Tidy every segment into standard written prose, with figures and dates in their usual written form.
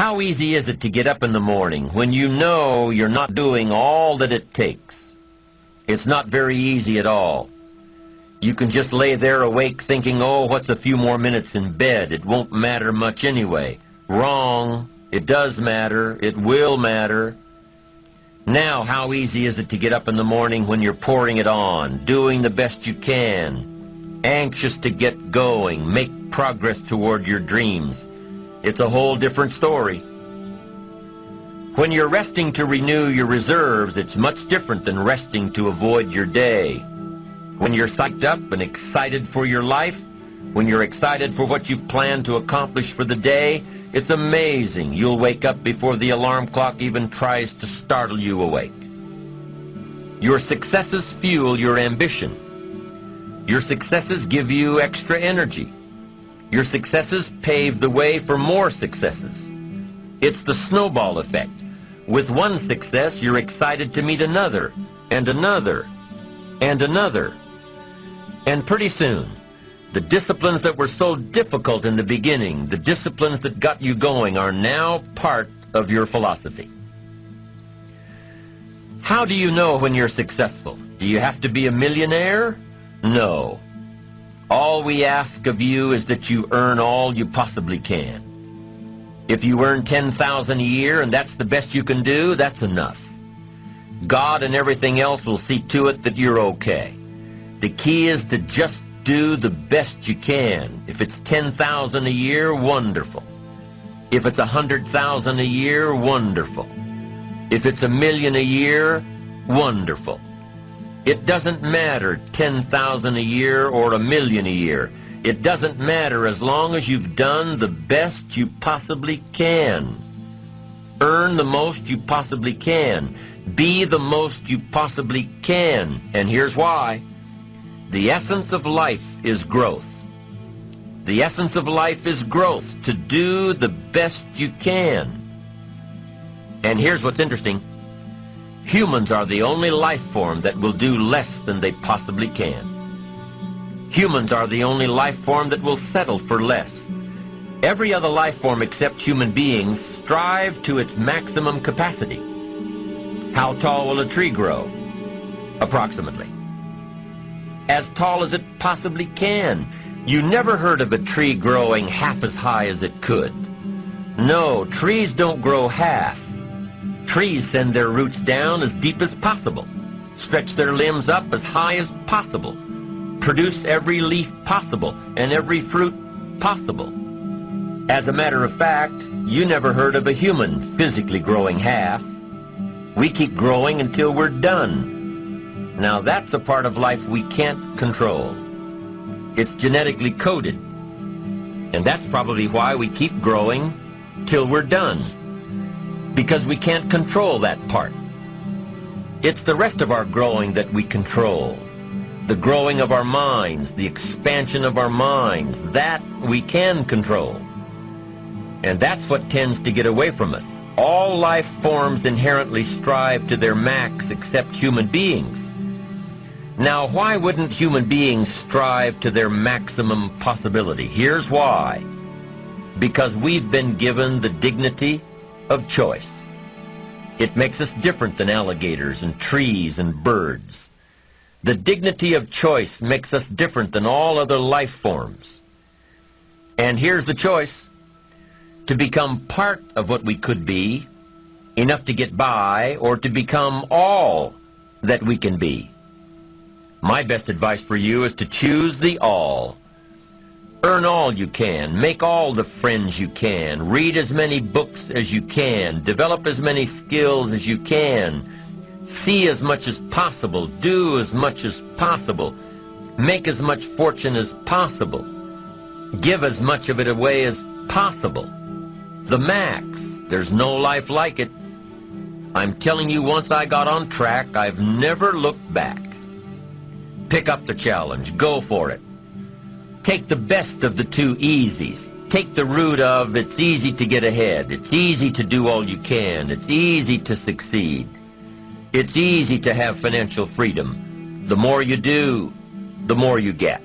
How easy is it to get up in the morning when you know you're not doing all that it takes? It's not very easy at all. You can just lay there awake thinking, oh, what's a few more minutes in bed? It won't matter much anyway. Wrong. It does matter. It will matter. Now, how easy is it to get up in the morning when you're pouring it on, doing the best you can, anxious to get going, make progress toward your dreams? It's a whole different story. When you're resting to renew your reserves, it's much different than resting to avoid your day. When you're psyched up and excited for your life, when you're excited for what you've planned to accomplish for the day, it's amazing. You'll wake up before the alarm clock even tries to startle you awake. Your successes fuel your ambition. Your successes give you extra energy. Your successes pave the way for more successes. It's the snowball effect. With one success, you're excited to meet another, and another, and another. And pretty soon, the disciplines that were so difficult in the beginning, the disciplines that got you going, are now part of your philosophy. How do you know when you're successful? Do you have to be a millionaire? No. All we ask of you is that you earn all you possibly can. If you earn $10,000 a year and that's the best you can do, that's enough. God and everything else will see to it that you're okay. The key is to just do the best you can. If it's $10,000 a year, wonderful. If it's $100,000 a year, wonderful. If it's $1 million a year, wonderful. It doesn't matter $10,000 a year or $1 million a year. It doesn't matter as long as you've done the best you possibly can. Earn the most you possibly can. Be the most you possibly can. And here's why. The essence of life is growth. The essence of life is growth, to do the best you can. And here's what's interesting. Humans are the only life form that will do less than they possibly can. Humans are the only life form that will settle for less. Every other life form except human beings strive to its maximum capacity. How tall will a tree grow? Approximately. As tall as it possibly can. You never heard of a tree growing half as high as it could. No, trees don't grow half. Trees send their roots down as deep as possible, stretch their limbs up as high as possible, produce every leaf possible and every fruit possible. As a matter of fact, you never heard of a human physically growing half. We keep growing until we're done. Now that's a part of life we can't control. It's genetically coded. And that's probably why we keep growing till we're done. Because we can't control that part. It's the rest of our growing that we control. The growing of our minds, the expansion of our minds, that we can control. And that's what tends to get away from us. All life forms inherently strive to their max except human beings. Now, why wouldn't human beings strive to their maximum possibility? Here's why. Because we've been given the dignity of choice. It makes us different than alligators and trees and birds. The dignity of choice makes us different than all other life forms. And here's the choice. To become part of what we could be, enough to get by, or to become all that we can be. My best advice for you is to choose the all. Earn all you can, make all the friends you can, read as many books as you can, develop as many skills as you can, see as much as possible, do as much as possible, make as much fortune as possible, give as much of it away as possible. The max. There's no life like it. I'm telling you, once I got on track, I've never looked back. Pick up the challenge. Go for it. Take the best of the two easies. Take the route of it's easy to get ahead. It's easy to do all you can. It's easy to succeed. It's easy to have financial freedom. The more you do, the more you get.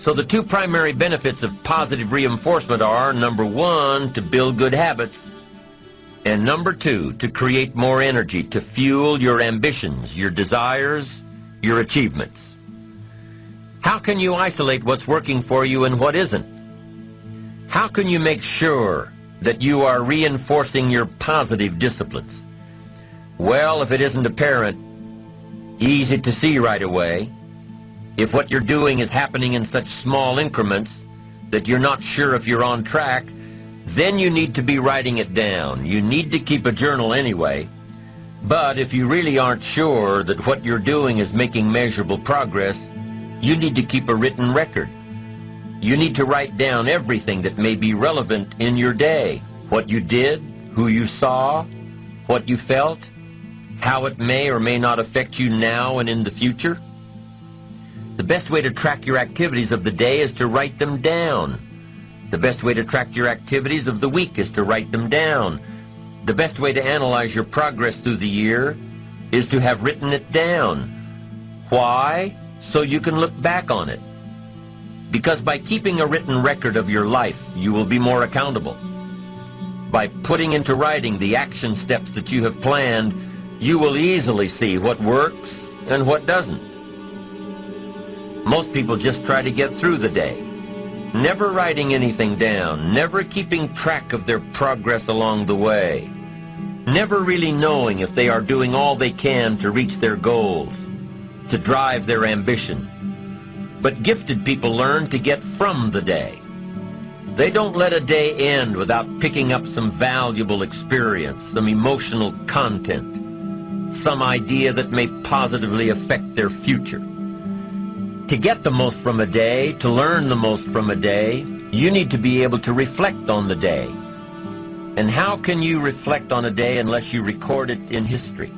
So the two primary benefits of positive reinforcement are, number one, to build good habits, and number two, to create more energy to fuel your ambitions, your desires, your achievements. How can you isolate what's working for you and what isn't? How can you make sure that you are reinforcing your positive disciplines? Well, if it isn't apparent, easy to see right away, if what you're doing is happening in such small increments that you're not sure if you're on track, then you need to be writing it down. You need to keep a journal anyway. But if you really aren't sure that what you're doing is making measurable progress, you need to keep a written record. You need to write down everything that may be relevant in your day. What you did, who you saw, what you felt, how it may or may not affect you now and in the future. The best way to track your activities of the day is to write them down. The best way to track your activities of the week is to write them down. The best way to analyze your progress through the year is to have written it down. Why? So you can look back on it. Because by keeping a written record of your life, you will be more accountable. By putting into writing the action steps that you have planned, you will easily see what works and what doesn't. Most people just try to get through the day, never writing anything down, never keeping track of their progress along the way, never really knowing if they are doing all they can to reach their goals, to drive their ambition. But gifted people learn to get from the day. They don't let a day end without picking up some valuable experience, some emotional content, some idea that may positively affect their future. To get the most from a day, to learn the most from a day, you need to be able to reflect on the day. And how can you reflect on a day unless you record it in history?